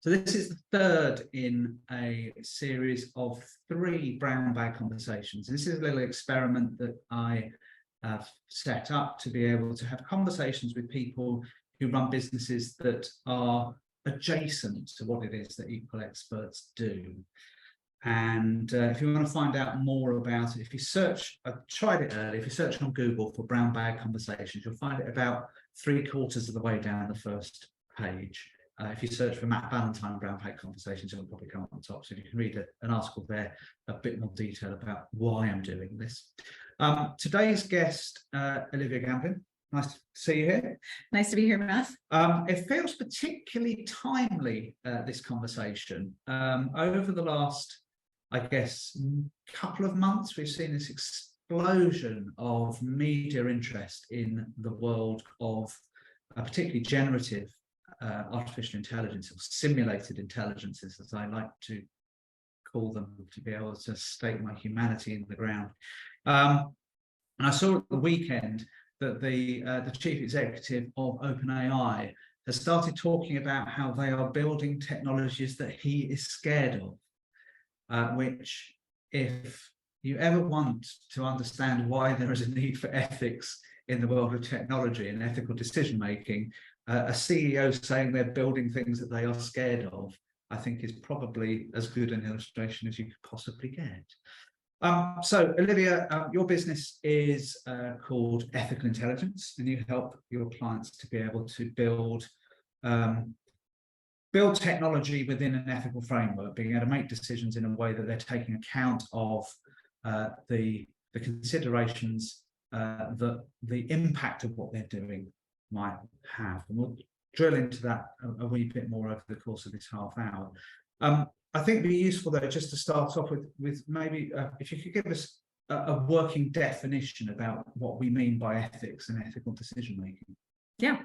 So this is the third in a series of 3 brown bag conversations. This is a little experiment that I have set up to be able to have conversations with people who run businesses that are adjacent to what it is that Equal Experts do. And if you want to find out more about it, if you search, I tried it earlier, if you search on Google for brown bag conversations, you'll find it about 3/4 of the way down the first page. If you search for Matt Valentine brown bag conversations, it'll probably come up on top. So you can read an article there, a bit more detail about why I'm doing this. Today's guest, Olivia Gambelin. Nice to see you here. Nice to be here, Matt. It feels particularly timely, this conversation. Over the last, I guess, couple of months, we've seen this explosion of media interest in the world of particularly generative artificial intelligence, or simulated intelligences, as I like to call them, to be able to stake my humanity in the ground. And I saw at the weekend that the chief executive of OpenAI has started talking about how they are building technologies that he is scared of, which, if you ever want to understand why there is a need for ethics in the world of technology and ethical decision making, a CEO saying they're building things that they are scared of, I think is probably as good an illustration as you could possibly get. So, Olivia, your business is called Ethical Intelligence, and you help your clients to be able to build technology within an ethical framework, being able to make decisions in a way that they're taking account of the considerations that the impact of what they're doing might have. And we'll drill into that a wee bit more over the course of this half hour. I think it'd be useful, though, just to start off with maybe if you could give us a working definition about what we mean by ethics and ethical decision making. Yeah,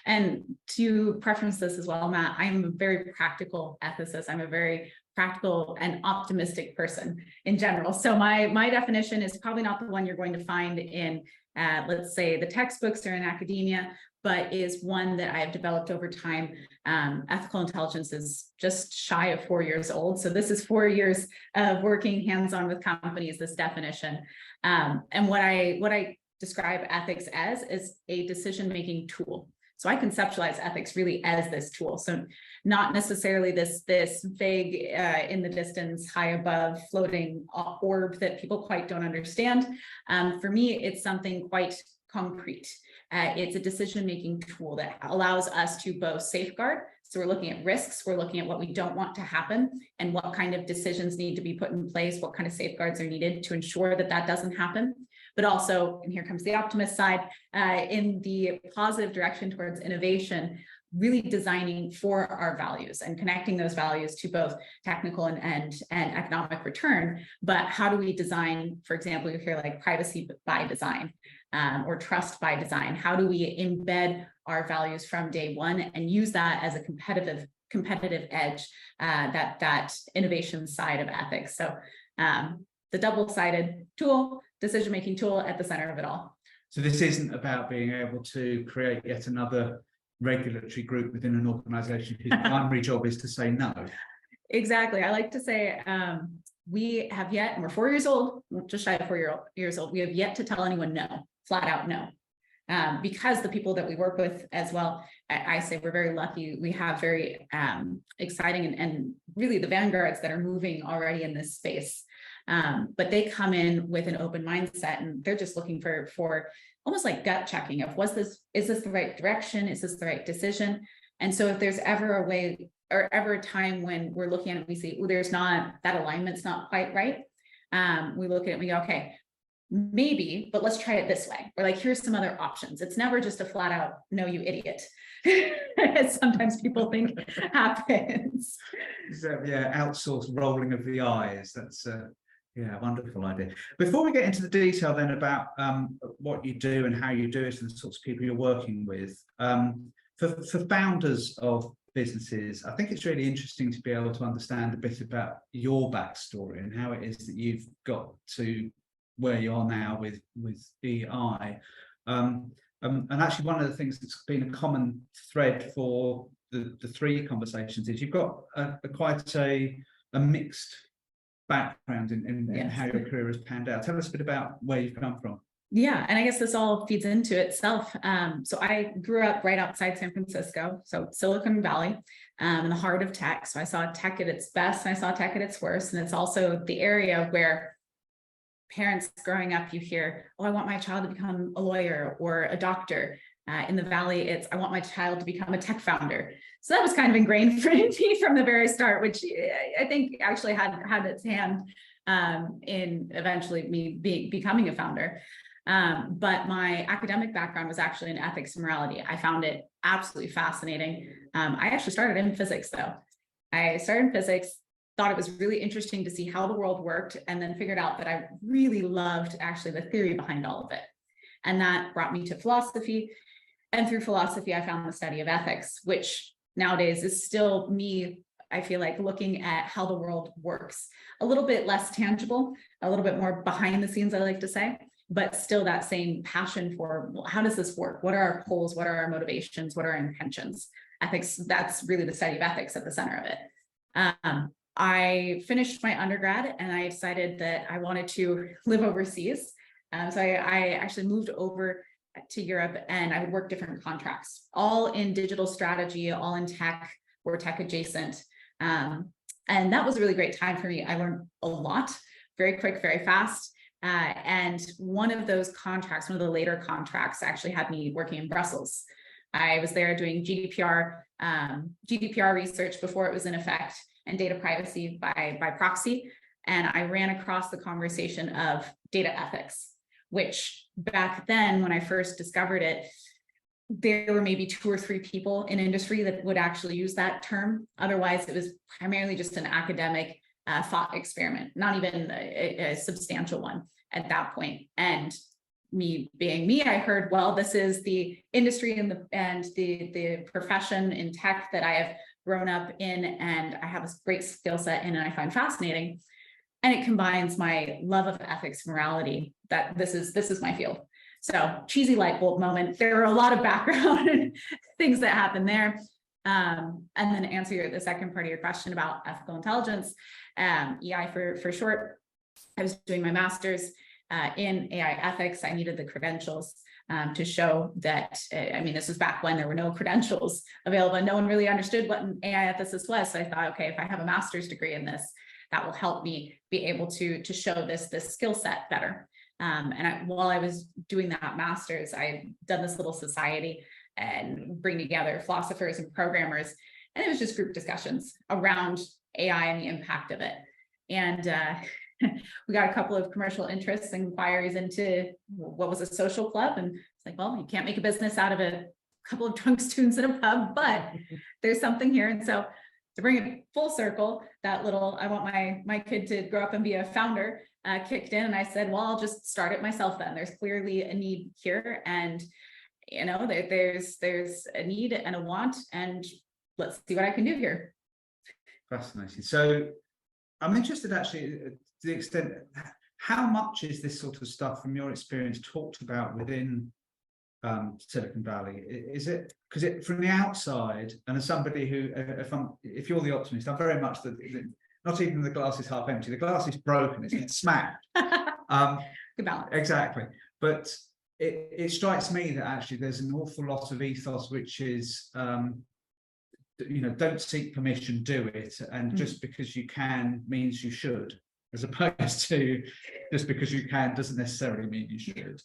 and to preference this as well, Matt, I'm a very practical ethicist. I'm a very practical and optimistic person in general. So my definition is probably not the one you're going to find in, let's say, the textbooks or in academia, but is one that I have developed over time. Ethical intelligence is just shy of 4 years old. So this is 4 years of working hands-on with companies, this definition. And what I describe ethics as is a decision-making tool. So I conceptualize ethics really as this tool. So not necessarily this vague in the distance, high above, floating orb that people quite don't understand. For me, it's something quite concrete. It's a decision-making tool that allows us to both safeguard. So we're looking at risks, we're looking at what we don't want to happen and what kind of decisions need to be put in place, what kind of safeguards are needed to ensure that that doesn't happen. But also, and here comes the optimist side, in the positive direction towards innovation, really designing for our values and connecting those values to both technical and economic return. But how do we design, for example, you hear like privacy by design or trust by design? How do we embed our values from day one and use that as a competitive edge, that innovation side of ethics? So the double-sided tool, decision-making tool at the center of it all. So this isn't about being able to create yet another regulatory group within an organization whose primary job is to say no. Exactly. I like to say we have yet, and we're 4 years old, just shy of 4 years old, we have yet to tell anyone no, flat out no. Because the people that we work with as well, I say we're very lucky. We have very exciting and really the vanguards that are moving already in this space. But they come in with an open mindset and they're just looking for almost like gut checking of is this the right direction? Is this the right decision? And so if there's ever a way or ever a time when we're looking at it, we see, oh, there's not, that alignment's not quite right. We look at it and we go, okay, maybe, but let's try it this way. Or like, here's some other options. It's never just a flat out, no, you idiot. As sometimes people think happens. So, yeah, outsourced rolling of the eyes. That's yeah, wonderful idea. Before we get into the detail then about what you do and how you do it and the sorts of people you're working with, for founders of businesses, I think it's really interesting to be able to understand a bit about your backstory and how it is that you've got to where you are now with EI. And actually one of the things that's been a common thread for the three conversations is you've got quite a mixed background in Yes. how your career has panned out. Tell us a bit about where you've come from. Yeah, and I guess this all feeds into itself. So I grew up right outside San Francisco, so Silicon Valley, in the heart of tech. So I saw tech at its best, and I saw tech at its worst. And it's also the area where parents growing up, you hear, oh, I want my child to become a lawyer or a doctor. In the Valley, it's, I want my child to become a tech founder. So that was kind of ingrained for me from the very start, which I think actually had its hand in eventually me becoming a founder. But my academic background was actually in ethics and morality. I found it absolutely fascinating. I actually started in physics, though. I started in physics, thought it was really interesting to see how the world worked, and then figured out that I really loved actually the theory behind all of it. And that brought me to philosophy. And through philosophy, I found the study of ethics, which nowadays is still me, I feel like, looking at how the world works. A little bit less tangible, a little bit more behind the scenes, I like to say, but still that same passion for, well, how does this work? What are our goals? What are our motivations? What are our intentions? Ethics, that's really the study of ethics at the center of it. I finished my undergrad and I decided that I wanted to live overseas. So I actually moved over to Europe, and I would work different contracts, all in digital strategy, all in tech or tech adjacent. And that was a really great time for me. I learned a lot, very quick, very fast. And one of those contracts, one of the later contracts, actually had me working in Brussels. I was there doing GDPR research before it was in effect, and data privacy by proxy. And I ran across the conversation of data ethics, which back then, when I first discovered it, there were maybe 2 or 3 people in industry that would actually use that term. Otherwise, it was primarily just an academic thought experiment, not even a substantial one at that point. And me being me, I heard, well, this is the industry and the profession in tech that I have grown up in, and I have a great skill set in, and I find fascinating. And it combines my love of ethics, morality, that this is my field. So cheesy light bulb moment. There are a lot of background things that happen there. And then to answer the second part of your question about ethical intelligence, EI for short, I was doing my master's in AI ethics. I needed the credentials to show that, I mean, this was back when there were no credentials available and no one really understood what an AI ethicist was. So I thought, okay, if I have a master's degree in this, that will help me be able to show this skill set better. While I was doing that master's, I had done this little society and bring together philosophers and programmers, and it was just group discussions around AI and the impact of it. And we got a couple of commercial interests and inquiries into what was a social club, and it's like, well, you can't make a business out of a couple of drunk students in a pub, but there's something here. And so to bring it full circle, that little, I want my kid to grow up and be a founder, kicked in, and I said, well, I'll just start it myself then. There's clearly a need here, and you know, there's a need and a want, and let's see what I can do here. Fascinating. So I'm interested actually to the extent, how much is this sort of stuff from your experience talked about within Silicon Valley? Is it, because it from the outside, and as somebody who, if you're the optimist, I'm very much not even the glass is half empty, the glass is broken, it's been smacked. Good balance. Exactly. But it strikes me that actually there's an awful lot of ethos which is you know, don't seek permission, do it, and just because you can means you should, as opposed to just because you can doesn't necessarily mean you should.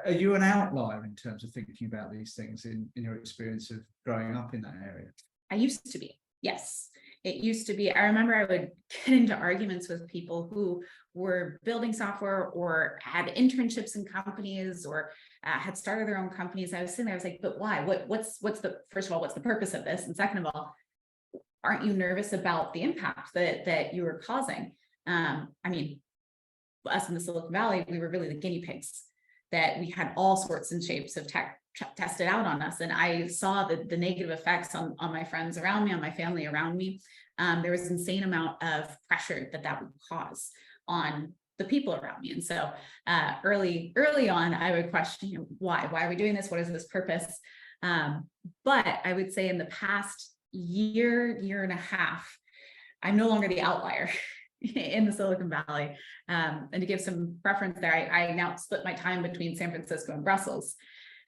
Are you an outlier in terms of thinking about these things in your experience of growing up in that area? I used to be, yes. It used to be. I remember I would get into arguments with people who were building software or had internships in companies or had started their own companies. I was sitting there, I was like, but why? What's the, first of all, what's the purpose of this? And second of all, aren't you nervous about the impact that you are causing? I mean, us in the Silicon Valley, we were really the guinea pigs, that we had all sorts and shapes of tech tested out on us. And I saw the negative effects on my friends around me, on my family around me. There was an insane amount of pressure that would cause on the people around me. And so early on, I would question, why are we doing this? What is this purpose? But I would say in the past year and a half, I'm no longer the outlier in the Silicon Valley. And to give some preference there, I now split my time between San Francisco and Brussels.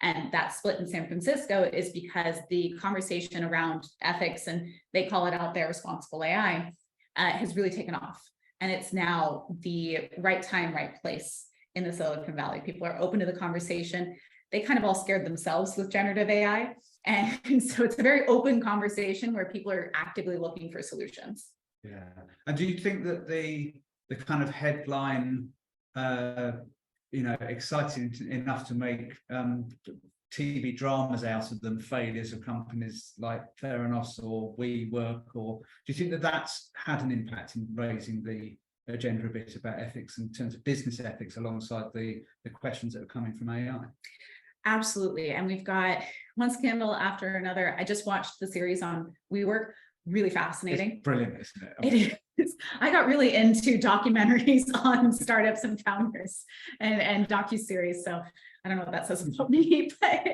And that split in San Francisco is because the conversation around ethics, and they call it out there responsible AI, has really taken off. And it's now the right time, right place in the Silicon Valley. People are open to the conversation. They kind of all scared themselves with generative AI. And so it's a very open conversation where people are actively looking for solutions. Yeah. And do you think that the kind of headline, exciting enough to make TV dramas out of them, failures of companies like Theranos or WeWork, or do you think that that's had an impact in raising the agenda a bit about ethics in terms of business ethics alongside the questions that are coming from AI? Absolutely. And we've got one scandal after another. I just watched the series on WeWork. Really fascinating. It's brilliant, isn't it? It is. I got really into documentaries on startups and founders and docuseries. So I don't know what that says about me, but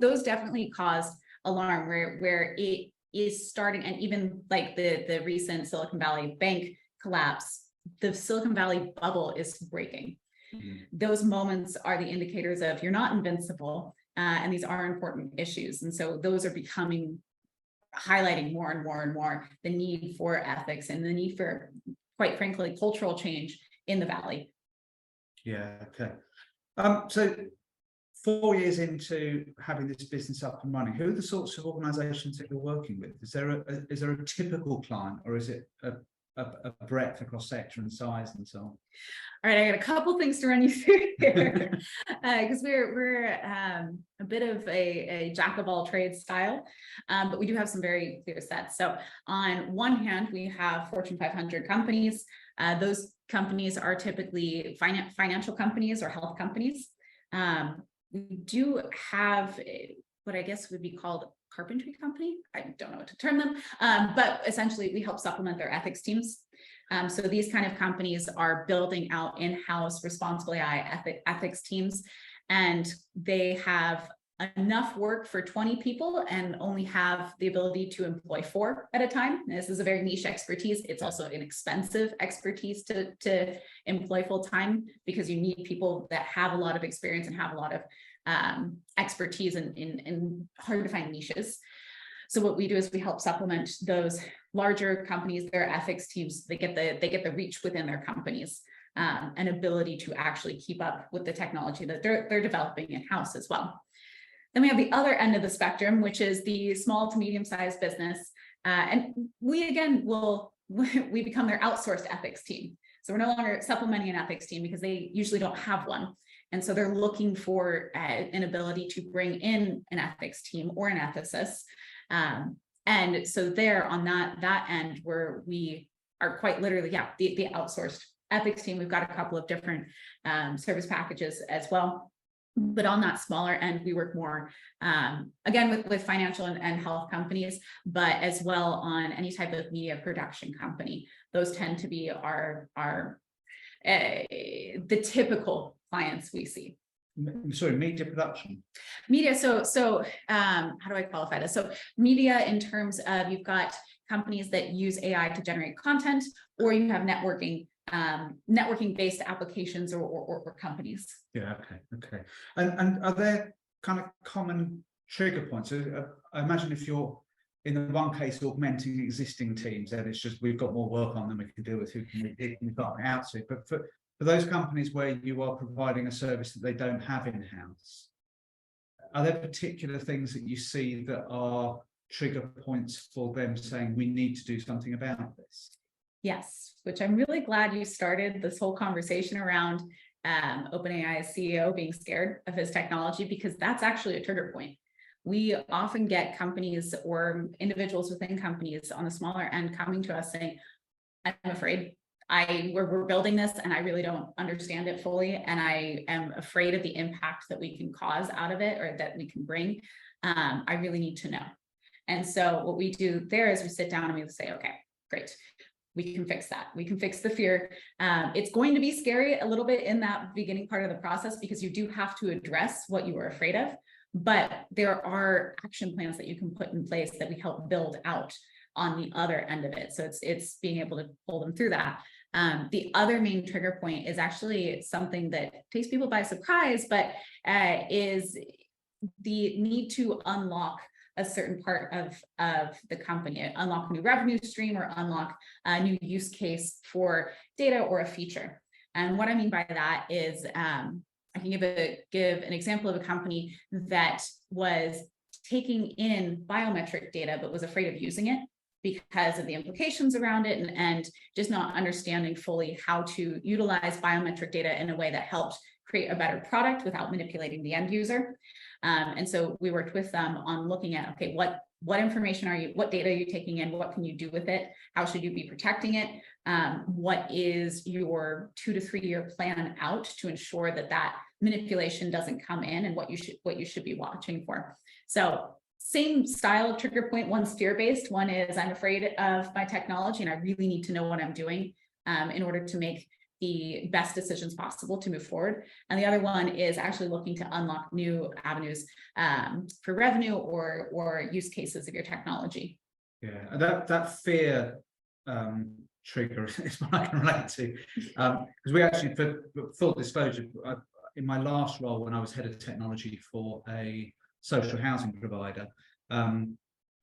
those definitely caused alarm where it is starting. And even like the recent Silicon Valley bank collapse, the Silicon Valley bubble is breaking. Mm-hmm. Those moments are the indicators of you're not invincible, and these are important issues. And so those are highlighting more and more and more the need for ethics and the need for, quite frankly, cultural change in the Valley. Yeah, okay. So 4 years into having this business up and running, who are the sorts of organizations that you're working with? Is there a typical client, or is it a breadth across sector and size and so on? All right, I got a couple things to run you through here because we're a bit of a jack of all trades style, but we do have some very clear sets. So on one hand, we have Fortune 500 companies. Those companies are typically financial companies or health companies. We do have what I guess would be called carpentry company. I don't know what to term them, but essentially we help supplement their ethics teams. So these kind of companies are building out in-house responsible AI ethics teams, and they have enough work for 20 people and only have the ability to employ 4 at a time. And this is a very niche expertise. It's also an expensive expertise to employ full-time, because you need people that have a lot of experience and have a lot of expertise in hard to find niches. So what we do is we help supplement those larger companies, their ethics teams. They get the reach within their companies, and ability to actually keep up with the technology that they're developing in-house as well. Then we have the other end of the spectrum, which is the small to medium-sized business. And we, again, we become their outsourced ethics team. So we're no longer supplementing an ethics team because they usually don't have one. And so they're looking for an ability to bring in an ethics team or an ethicist. And so there on that end, where we are quite literally, the outsourced ethics team. We've got a couple of different service packages as well. But on that smaller end, we work more, again, with financial and health companies, but as well on any type of media production company. Those tend to be the typical clients we see. Sorry, media production. Media. So how do I qualify this? So media in terms of you've got companies that use AI to generate content, or you have networking based applications or companies. Yeah. Okay. And are there kind of common trigger points? I imagine if you're in the one case augmenting existing teams, then it's just we've got more work on than we can deal with. Who can we got out to? But for those companies where you are providing a service that they don't have in-house, are there particular things that you see that are trigger points for them saying we need to do something about this? Yes, which I'm really glad you started this whole conversation around OpenAI's CEO being scared of his technology, because that's actually a trigger point. We often get companies or individuals within companies on the smaller end coming to us saying, I'm afraid. We're building this and I really don't understand it fully. And I am afraid of the impact that we can cause out of it, or that we can bring. I really need to know. And so what we do there is we sit down and we say, okay, great. We can fix that. We can fix the fear. It's going to be scary a little bit in that beginning part of the process, because you do have to address what you were afraid of. but there are action plans that you can put in place that we help build out on the other end of it. So it's being able to pull them through that. The other main trigger point is actually something that takes people by surprise, but is the need to unlock a certain part of the company, unlock a new revenue stream or unlock a new use case for data or a feature. And what I mean by that is I can give an example of a company that was taking in biometric data, but was afraid of using it because of the implications around it and just not understanding fully how to utilize biometric data in a way that helped create a better product without manipulating the end user. And so we worked with them on looking at, okay, what information what data are you taking in? What can you do with it? How should you be protecting it? What is your 2 to 3 year plan out to ensure that that manipulation doesn't come in, and what you should be watching for? So same style of trigger point. One's fear-based. One is I'm afraid of my technology and I really need to know what I'm doing in order to make the best decisions possible to move forward. And the other one is actually looking to unlock new avenues for revenue or use cases of your technology. Yeah, that fear trigger is what I can relate to, because we actually, for full disclosure, in my last role when I was head of technology for a social housing provider,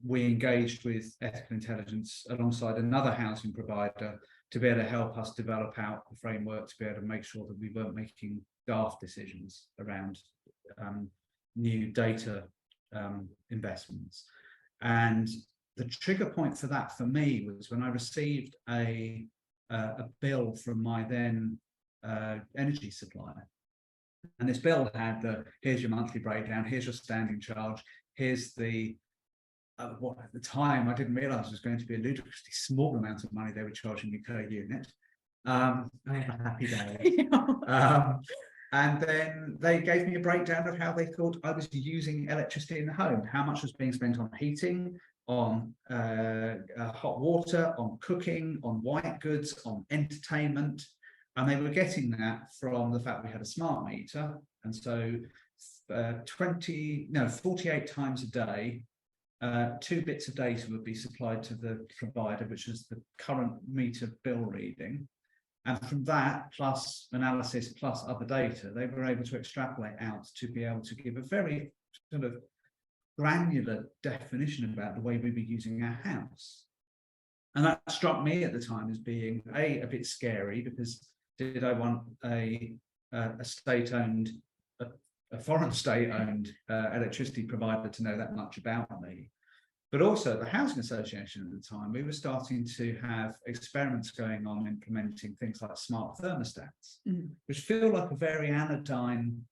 we engaged with ethical intelligence alongside another housing provider to be able to help us develop out a framework to be able to make sure that we weren't making daft decisions around new data investments. And the trigger point for that for me was when I received a bill from my then energy supplier. And this bill had here's your monthly breakdown, here's your standing charge, here's the what at the time I didn't realize was going to be a ludicrously small amount of money they were charging me per unit. I had a happy day. And then they gave me a breakdown of how they thought I was using electricity in the home, how much was being spent on heating, on hot water, on cooking, on white goods, on entertainment. And they were getting that from the fact we had a smart meter. And so 48 times a day, 2 bits of data would be supplied to the provider, which is the current meter bill reading. And from that, plus analysis, plus other data, they were able to extrapolate out to be able to give a very sort of granular definition about the way we were using our house. And that struck me at the time as being a bit scary, because did I want a state-owned, a foreign state-owned electricity provider to know that much about me? But also the Housing Association at the time, we were starting to have experiments going on implementing things like smart thermostats, which feel like a very anodyne,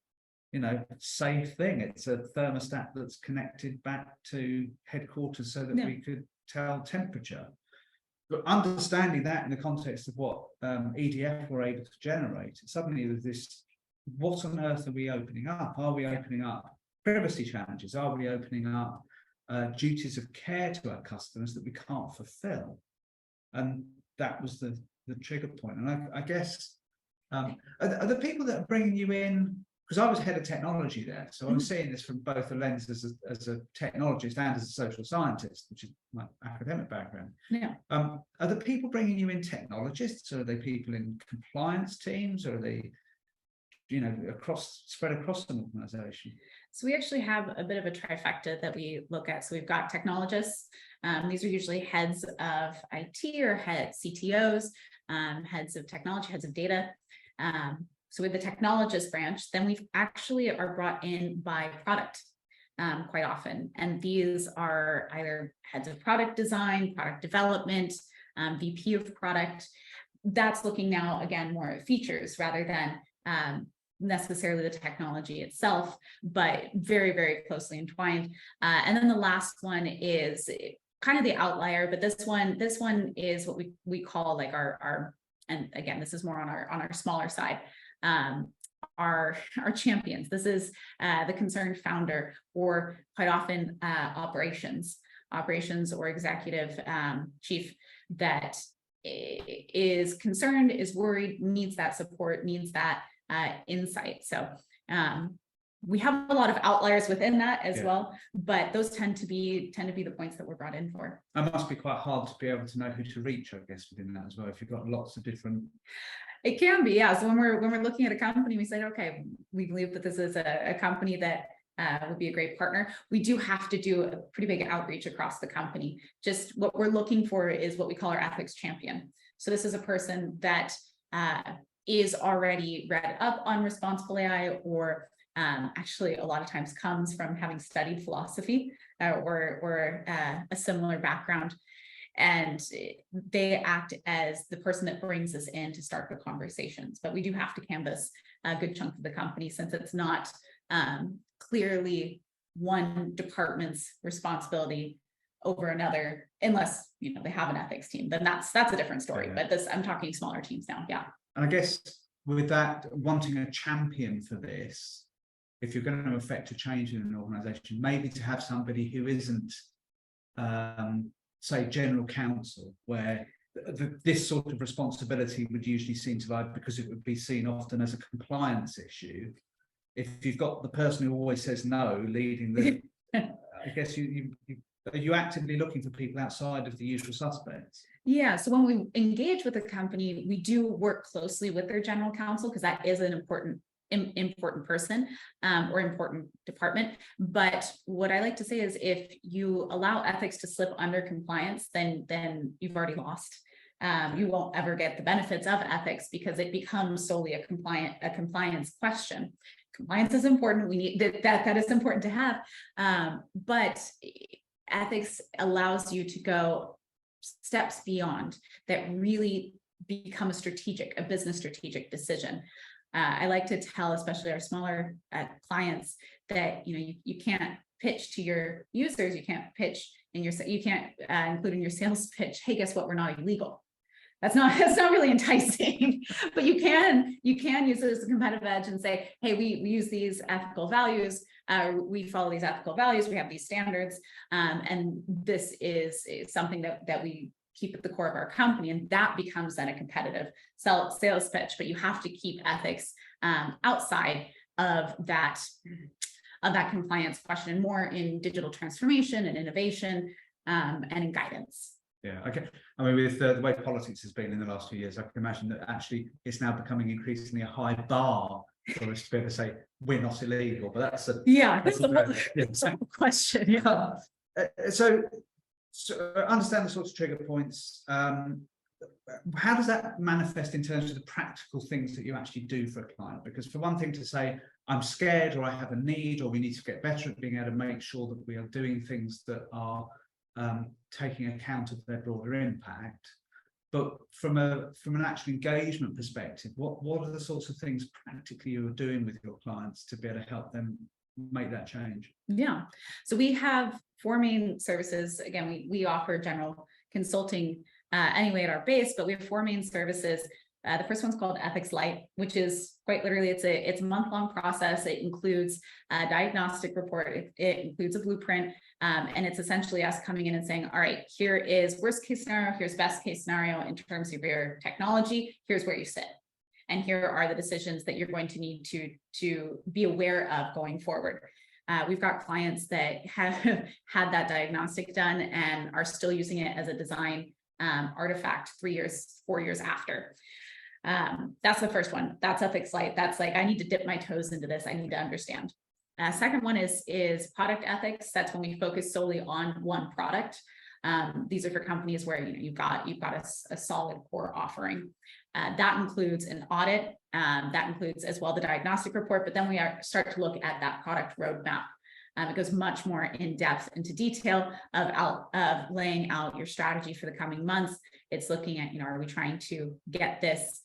safe thing. It's a thermostat that's connected back to headquarters so that we could tell temperature. But understanding that in the context of what EDF were able to generate, suddenly there's this, what on earth are we opening up? Are we opening up privacy challenges? Are we opening up duties of care to our customers that we can't fulfill? And that was the trigger point. And I guess, are the people that are bringing you in, because I was head of technology there, so I'm seeing this from both the lens as a technologist and as a social scientist, which is my academic background. Yeah. Are the people bringing you in technologists, or are they people in compliance teams, or are they, spread across an organization? So we actually have a bit of a trifecta that we look at. So we've got technologists. These are usually heads of IT or CTOs, heads of technology, heads of data. So with the technologist branch, then we actually are brought in by product quite often. And these are either heads of product design, product development, VP of product. That's looking now, again, more at features rather than necessarily the technology itself, but very, very closely entwined. And then the last one is kind of the outlier, but this one is what we call like our and again, this is more on our smaller side, our champions. This is the concerned founder, or quite often operations or executive chief that is concerned, is worried, needs that support, needs that insight. So we have a lot of outliers within that as Yeah. well, but those tend to be the points that we're brought in for. It must be quite hard to be able to know who to reach, I guess, within that as well. If you've got lots of different. It can be, yeah. So when we're looking at a company, we say, okay, we believe that this is a company that would be a great partner. We do have to do a pretty big outreach across the company. Just what we're looking for is what we call our ethics champion. So this is a person that is already read up on responsible AI, or actually a lot of times comes from having studied philosophy or a similar background. And they act as the person that brings us in to start the conversations. But we do have to canvass a good chunk of the company, since it's not clearly one department's responsibility over another, unless they have an ethics team. Then that's a different story. Yeah. But I'm talking smaller teams now. Yeah. And I guess with that, wanting a champion for this, if you're going to affect a change in an organization, maybe to have somebody who isn't say general counsel, where this sort of responsibility would usually seem to lie, because it would be seen often as a compliance issue. If you've got the person who always says no leading the, I guess are you actively looking for people outside of the usual suspects? Yeah, so when we engage with a company, we do work closely with their general counsel, because that is an important person or important department. But what I like to say is, if you allow ethics to slip under compliance, then you've already lost. You won't ever get the benefits of ethics, because it becomes solely a compliance question. Compliance is important. We need that is important to have, but ethics allows you to go steps beyond that, really become a business strategic decision. I like to tell, especially our smaller clients, that you can't pitch to your users, you can't include in your sales pitch, hey, guess what, we're not illegal. That's not really enticing, but you can use it as a competitive edge and say, hey, we use these ethical values, we follow these ethical values, we have these standards, and this is something that we keep at the core of our company, and that becomes then a competitive sales pitch. But you have to keep ethics outside of that compliance question, more in digital transformation and innovation, and in guidance. Yeah, okay. I mean, with the way politics has been in the last few years, I can imagine that actually it's now becoming increasingly a high bar for us to be able to say we're not illegal. But that's a question. Yeah. So understand the sorts of trigger points. How does that manifest in terms of the practical things that you actually do for a client? Because for one thing to say, I'm scared, or I have a need, or we need to get better at being able to make sure that we are doing things that are taking account of their broader impact. But from an actual engagement perspective, what are the sorts of things practically you're doing with your clients to be able to help them make that change? Yeah. So we have 4 main services. Again, we offer general consulting anyway at our base, but we have 4 main services. The first one's called Ethics Lite, which is quite literally, it's a month-long process. It includes a diagnostic report, it includes a blueprint, and it's essentially us coming in and saying, all right, here is worst case scenario, here's best case scenario in terms of your technology, here's where you sit. And here are the decisions that you're going to need to be aware of going forward. We've got clients that have had that diagnostic done and are still using it as a design artifact 3 years, 4 years after. That's the first one. That's Ethics Lite. That's like, I need to dip my toes into this. I need to understand. Second one is product ethics. That's when we focus solely on one product. These are for companies where you've got a solid core offering. That includes an audit. That includes as well the diagnostic report. But then we start to look at that product roadmap. It goes much more in depth into detail of laying out your strategy for the coming months. It's looking at, are we trying to get this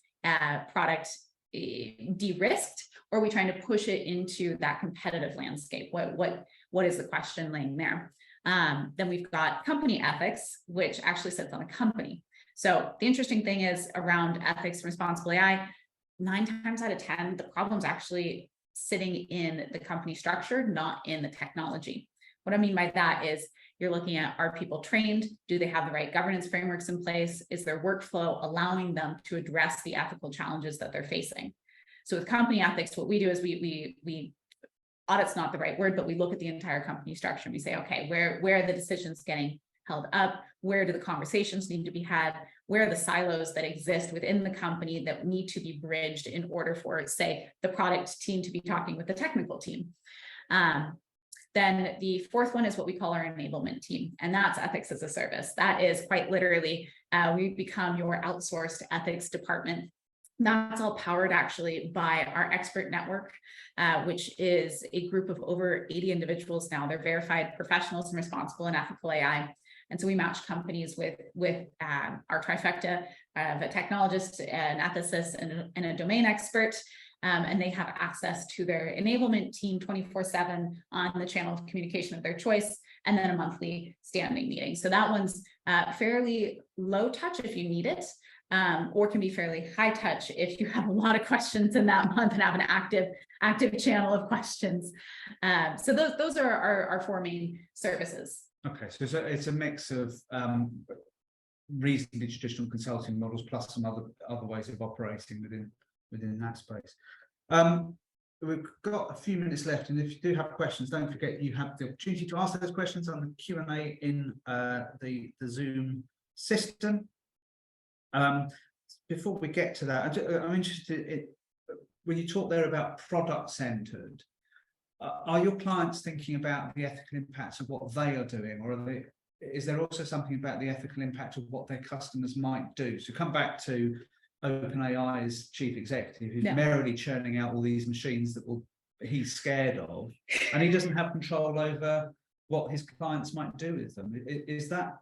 product de-risked, or are we trying to push it into that competitive landscape? What is the question laying there? Then we've got company ethics, which actually sits on a company. So the interesting thing is around ethics and responsible AI, 9 times out of 10, the problem's actually sitting in the company structure, not in the technology. What I mean by that is you're looking at, are people trained? Do they have the right governance frameworks in place? Is their workflow allowing them to address the ethical challenges that they're facing? So with company ethics, what we do is we audit's not the right word, but we look at the entire company structure and we say, okay, where are the decisions getting held up? Where do the conversations need to be had? Where are the silos that exist within the company that need to be bridged in order for, say, the product team to be talking with the technical team? Then the fourth one is what we call our enablement team, and that's ethics as a service. That is quite literally, we've become your outsourced ethics department. That's all powered actually by our expert network, which is a group of over 80 individuals now. They're verified professionals in responsible and ethical AI. And so we match companies with our trifecta of a technologist, an ethicist, and a domain expert. And they have access to their enablement team 24/7 on the channel of communication of their choice, and then a monthly standing meeting. So that one's fairly low touch if you need it, or can be fairly high touch if you have a lot of questions in that month and have an active channel of questions. So those are our four main services. Okay, so it's a mix of reasonably traditional consulting models plus some other ways of operating within that space. We've got a few minutes left, and if you do have questions, don't forget you have the opportunity to ask those questions on the Q&A in the Zoom system. Before we get to that, I'm interested in, when you talk there about product-centered, are your clients thinking about the ethical impacts of what they are doing, or is there also something about the ethical impact of what their customers might do? So come back to OpenAI's chief executive, who's merrily churning out all these machines that he's scared of, and he doesn't have control over what his clients might do with them. Is that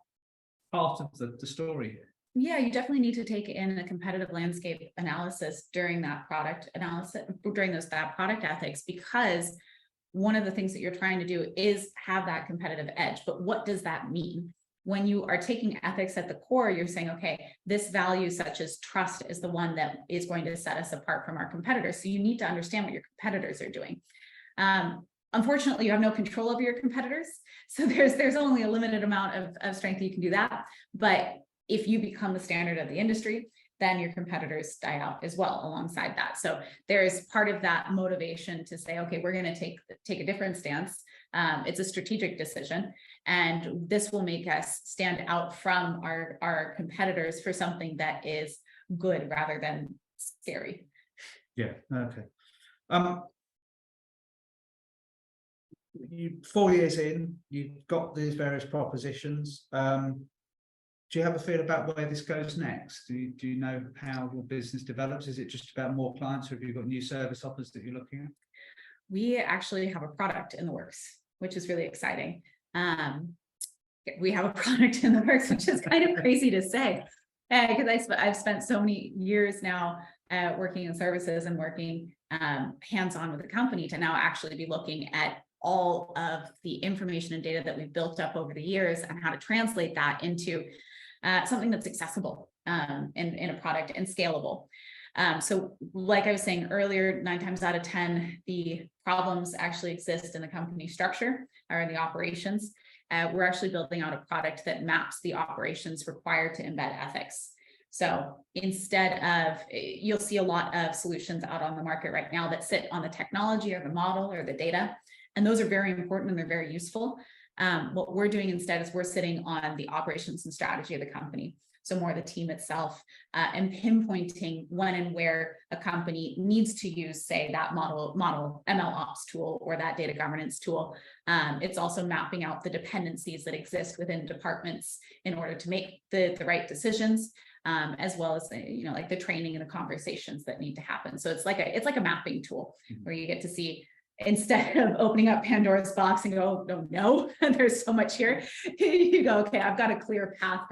part of the story here? Yeah, you definitely need to take in a competitive landscape analysis during that product analysis, that product ethics, because one of the things that you're trying to do is have that competitive edge. But what does that mean? When you are taking ethics at the core, you're saying, okay, this value such as trust is the one that is going to set us apart from our competitors. So you need to understand what your competitors are doing. Unfortunately, you have no control over your competitors. So there's only a limited amount of strength you can do that. But if you become the standard of the industry, then your competitors die out as well alongside that. So there's part of that motivation to say, okay, we're going to take a different stance. It's a strategic decision, and this will make us stand out from our competitors for something that is good rather than scary. Yeah. Okay. 4 years in, you've got these various propositions. Do you have a feel about where this goes next? Do you know how your business develops? Is it just about more clients, or have you got new service offers that you're looking at? We actually have a product in the works, which is really exciting. We have a product in the works, which is kind of crazy to say, because I've spent so many years now working in services and working hands-on with the company to now actually be looking at all of the information and data that we've built up over the years and how to translate that into something that's accessible in a product and scalable. So like I was saying earlier, 9 times out of 10, the problems actually exist in the company structure or in the operations. We're actually building out a product that maps the operations required to embed ethics. So instead of, you'll see a lot of solutions out on the market right now that sit on the technology or the model or the data, and those are very important and they're very useful. What we're doing instead is we're sitting on the operations and strategy of the company. So more the team itself, and pinpointing when and where a company needs to use, say, that model ML ops tool or that data governance tool. It's also mapping out the dependencies that exist within departments in order to make the right decisions, as well as like the training and the conversations that need to happen. So it's like a mapping tool where you get to see, instead of opening up Pandora's box and go, oh, no, there's so much here, you go, okay, I've got a clear path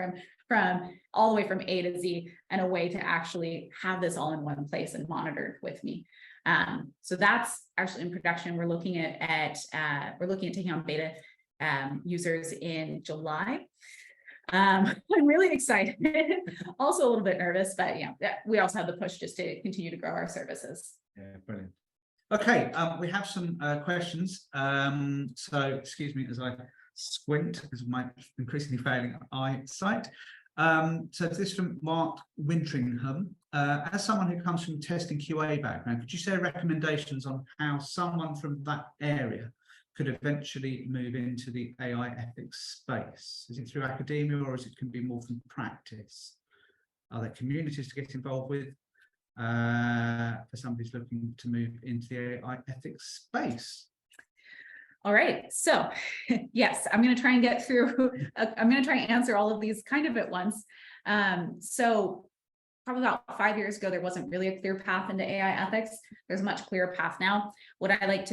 from all the way from A to Z and a way to actually have this all in one place and monitored with me. So that's actually in production. We're looking at taking on beta users in July. I'm really excited, also a little bit nervous, but we also have the push just to continue to grow our services. Yeah, brilliant. Okay, we have some questions. So excuse me as I squint because of my increasingly failing eyesight. So this is from Mark Wintringham. as someone who comes from testing QA background, could you share recommendations on how someone from that area could eventually move into the AI ethics space? Is it through academia, or is it can be more from practice? Are there communities to get involved with for somebody who's looking to move into the AI ethics space? All right, so yes, I'm going to try and get through. I'm going to try and answer all of these kind of at once. So probably about 5 years ago, there wasn't really a clear path into AI ethics. There's a much clearer path now. What I like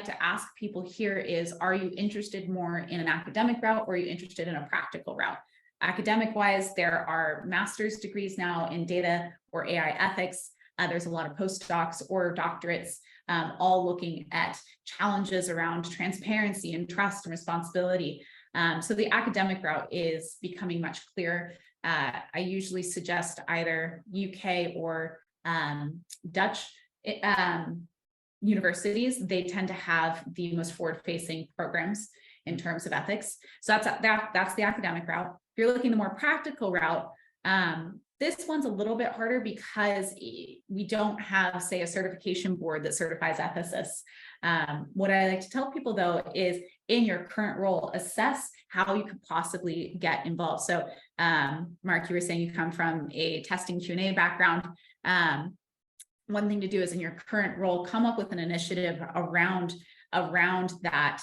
to ask people here is, are you interested more in an academic route, or are you interested in a practical route? Academic wise, there are master's degrees now in data or AI ethics. There's a lot of postdocs or doctorates, all looking at challenges around transparency and trust and responsibility. So the academic route is becoming much clearer. I usually suggest either UK or Dutch universities. They tend to have the most forward-facing programs in terms of ethics. So that's the academic route. If you're looking the more practical route, this one's a little bit harder because we don't have, say, a certification board that certifies ethicists. What I like to tell people, though, is in your current role, assess how you could possibly get involved. So, Mark, you were saying you come from a testing Q&A background. One thing to do is in your current role, come up with an initiative around that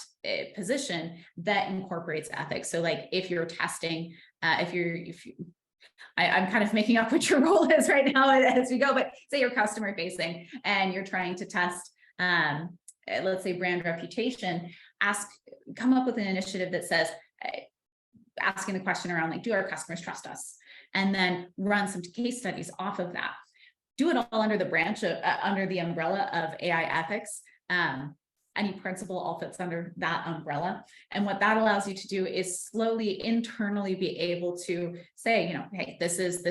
position that incorporates ethics. So like if you're testing, I'm kind of making up what your role is right now as we go, but say you're customer facing and you're trying to test, let's say brand reputation, come up with an initiative that says, asking the question around like, do our customers trust us? And then run some case studies off of that. Do it all under the under the umbrella of AI ethics. Any principle all fits under that umbrella. And what that allows you to do is slowly internally be able to say, hey, this is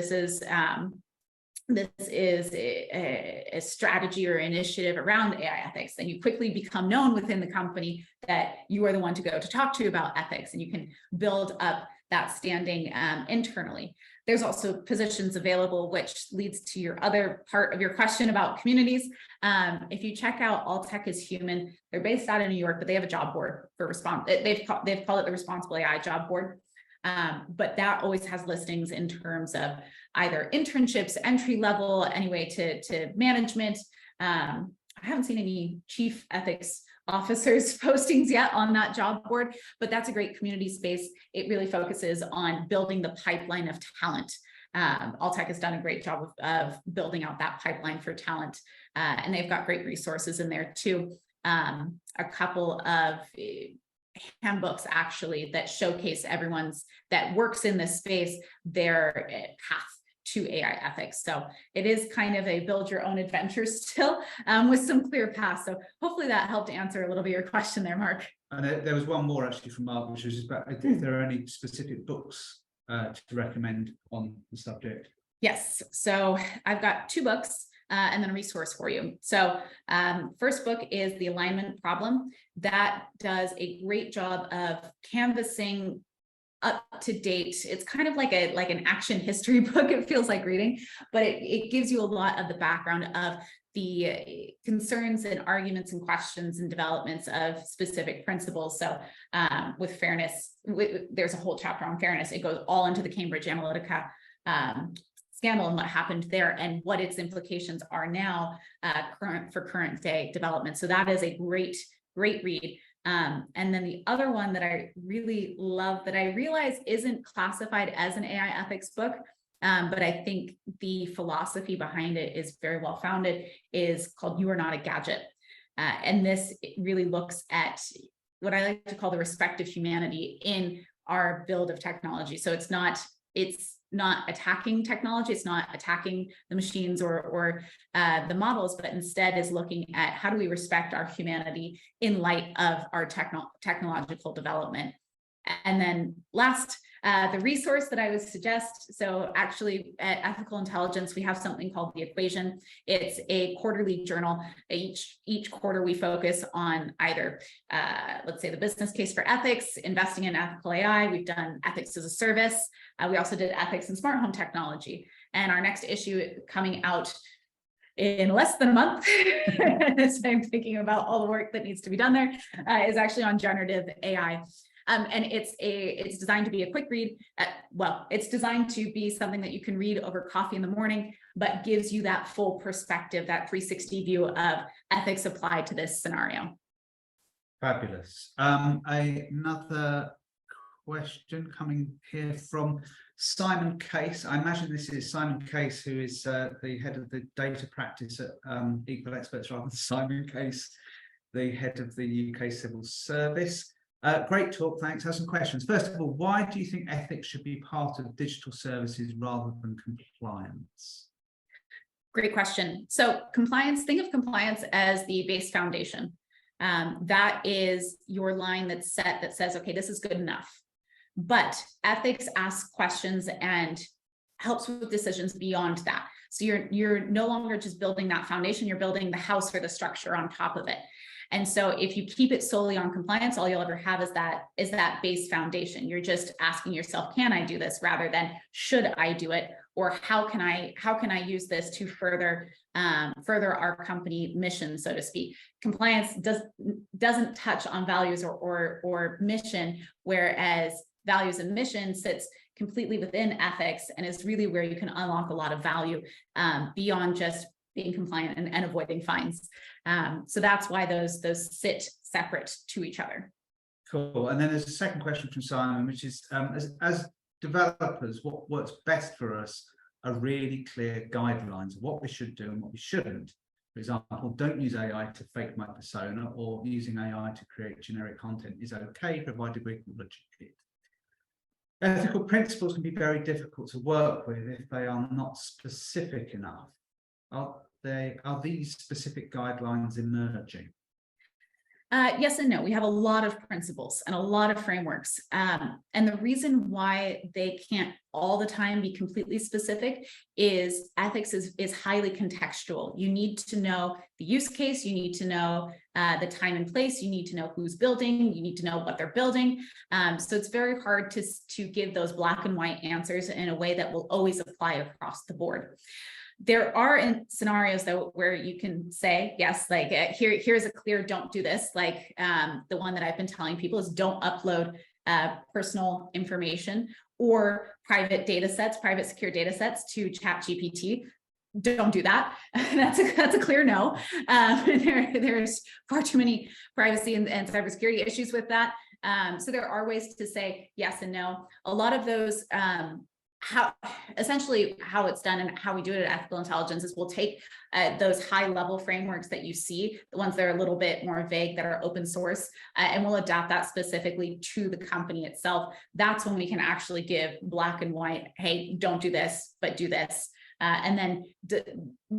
a strategy or initiative around AI ethics. Then you quickly become known within the company that you are the one to go to talk to about ethics, and you can build up that standing internally. There's also positions available, which leads to your other part of your question about communities. If you check out All Tech is Human, they're based out of New York, but they have a job board for they've called it the Responsible AI Job Board. But that always has listings in terms of either internships, entry level, anyway, to management. I haven't seen any chief ethics officers postings yet on that job board, but that's a great community space. It really focuses on building the pipeline of talent. Alltech has done a great job of building out that pipeline for talent, and they've got great resources in there too. A couple of handbooks actually that showcase everyone's that works in this space, their path to AI ethics. So it is kind of a build your own adventure still, with some clear paths. So hopefully that helped answer a little bit of your question there, Mark. And there was one more actually from Mark, which was about if there are any specific books to recommend on the subject. Yes, so I've got 2 books and then a resource for you. So first book is The Alignment Problem. That does a great job of canvassing up to date. It's kind of like an action history book. It feels like reading, but it gives you a lot of the background of the concerns and arguments and questions and developments of specific principles. So with fairness, there's a whole chapter on fairness. It goes all into the Cambridge Analytica scandal and what happened there and what its implications are now current day development. So that is a great read. And then the other one that I really love that I realize isn't classified as an AI ethics book, but I think the philosophy behind it is very well founded, is called You Are Not a Gadget. And this really looks at what I like to call the respect of humanity in our build of technology. So it's not attacking technology, it's not attacking the machines or the models, but instead is looking at how do we respect our humanity in light of our technological development. And then last, the resource that I would suggest, so actually at Ethical Intelligence, we have something called The Equation. It's a quarterly journal. Each quarter we focus on either, let's say, the business case for ethics, investing in ethical AI. We've done ethics as a service. We also did ethics in smart home technology. And our next issue coming out in less than a month, so I'm thinking about all the work that needs to be done there, is actually on generative AI. And it's designed to be a quick read. Well, it's designed to be something that you can read over coffee in the morning, but gives you that full perspective, that 360 view of ethics applied to this scenario. Fabulous. Another question coming here from Simon Case. I imagine this is Simon Case, who is the head of the data practice at Equal Experts, rather than Simon Case, the head of the UK Civil Service. Great talk, thanks. I have some questions. First of all, why do you think ethics should be part of digital services rather than compliance? Great question. So compliance, think of compliance as the base foundation. That is your line that's set that says, okay, this is good enough. But ethics asks questions and helps with decisions beyond that. So you're no longer just building that foundation, you're building the house or the structure on top of it. And so if you keep it solely on compliance, all you'll ever have is that base foundation. You're just asking yourself, can I do this, rather than should I do it, or how can I use this to further our company mission, so to speak. Compliance doesn't touch on values or mission, whereas values and mission sits completely within ethics and is really where you can unlock a lot of value beyond just being compliant and avoiding fines. So that's why those sit separate to each other. Cool. And then there's a second question from Simon, which is, as developers, what works best for us are really clear guidelines of what we should do and what we shouldn't. For example, don't use AI to fake my persona, or using AI to create generic content is okay, provided we acknowledge it. Ethical principles can be very difficult to work with if they are not specific enough. Are these specific guidelines emerging? Yes and no. We have a lot of principles and a lot of frameworks. And the reason why they can't all the time be completely specific is ethics is highly contextual. You need to know the use case, you need to know the time and place, you need to know who's building, you need to know what they're building. So it's very hard to give those black and white answers in a way that will always apply across the board. There are scenarios though where you can say, yes, like here's a clear don't do this. Like the one that I've been telling people is don't upload personal information or private data sets, private secure data sets to ChatGPT. Don't do that. That's a clear no. There's far too many privacy and cybersecurity issues with that. So there are ways to say yes and no. A lot of those essentially how it's done and how we do it at Ethical Intelligence is we'll take those high level frameworks that you see, the ones that are a little bit more vague, that are open source, and we'll adapt that specifically to the company itself. That's when we can actually give black and white, hey, don't do this, but do this. And then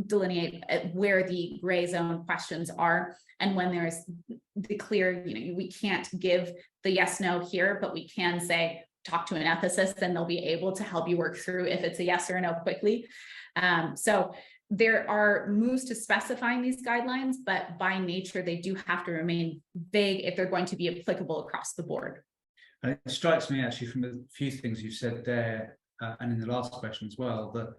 delineate where the gray zone questions are. And when there's the clear, we can't give the yes, no here, but we can say, talk to an ethicist and they'll be able to help you work through if it's a yes or a no quickly. So there are moves to specifying these guidelines, but by nature, they do have to remain vague if they're going to be applicable across the board. And it strikes me actually from the few things you said there and in the last question as well, that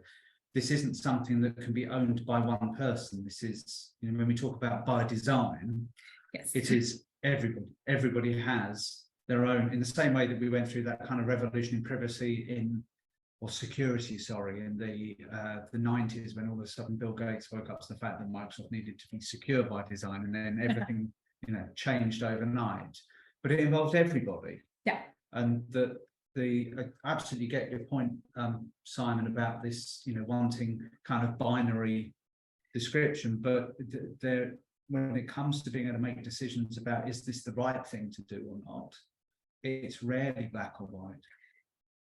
this isn't something that can be owned by one person. This is, when we talk about by design, yes, it is everybody has their own, in the same way that we went through that kind of revolution in privacy in the 90s, when all of a sudden Bill Gates woke up to the fact that Microsoft needed to be secure by design, and then everything changed overnight. But it involved everybody. Yeah. And I absolutely get your point, Simon, about this, wanting kind of binary description, but when it comes to being able to make decisions about is this the right thing to do or not, it's rarely black or white.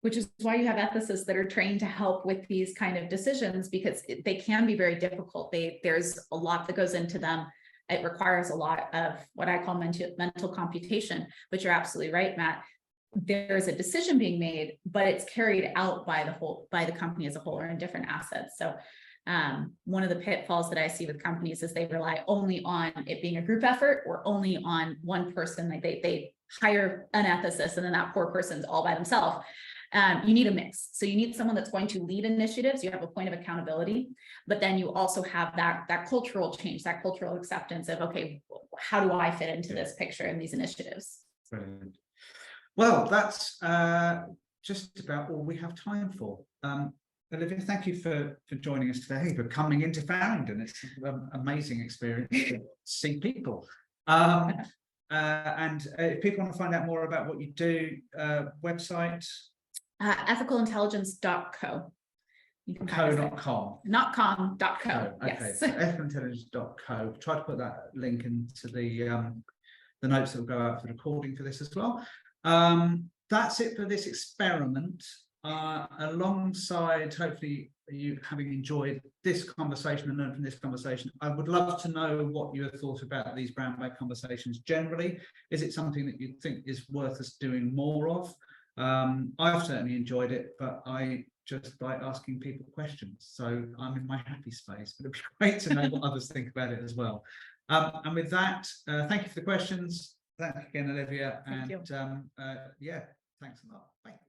Which is why you have ethicists that are trained to help with these kind of decisions, because they can be very difficult. There's a lot that goes into them. It requires a lot of what I call mental computation, but you're absolutely right, Matt. There's a decision being made, but it's carried out by the company as a whole, or in different assets. So one of the pitfalls that I see with companies is they rely only on it being a group effort, or only on one person. Like they hire an ethicist and then that poor person's all by themselves. You need a mix. So you need someone that's going to lead initiatives. You have a point of accountability, but then you also have that cultural change, that cultural acceptance of, okay, how do I fit into this picture and these initiatives? Brilliant. Well, that's just about all we have time for. Olivia, thank you for joining us today, for coming into Farringdon. It's an amazing experience to see people. And if people want to find out more about what you do, website? Ethicalintelligence.co. You can co.com. Not com, .co. Okay, Yes. so ethicalintelligence.co. Try to put that link into the notes that will go out for the recording for this as well. That's it for this experiment. Alongside, hopefully, you having enjoyed this conversation and learned from this conversation, I would love to know what you have thought about these brown-bag conversations generally. Is it something that you think is worth us doing more of? I've certainly enjoyed it, but I just like asking people questions. So I'm in my happy space, but it'd be great to know what others think about it as well. And with that, thank you for the questions. Thank you again, Olivia. Thank you. Yeah, thanks a lot. Bye.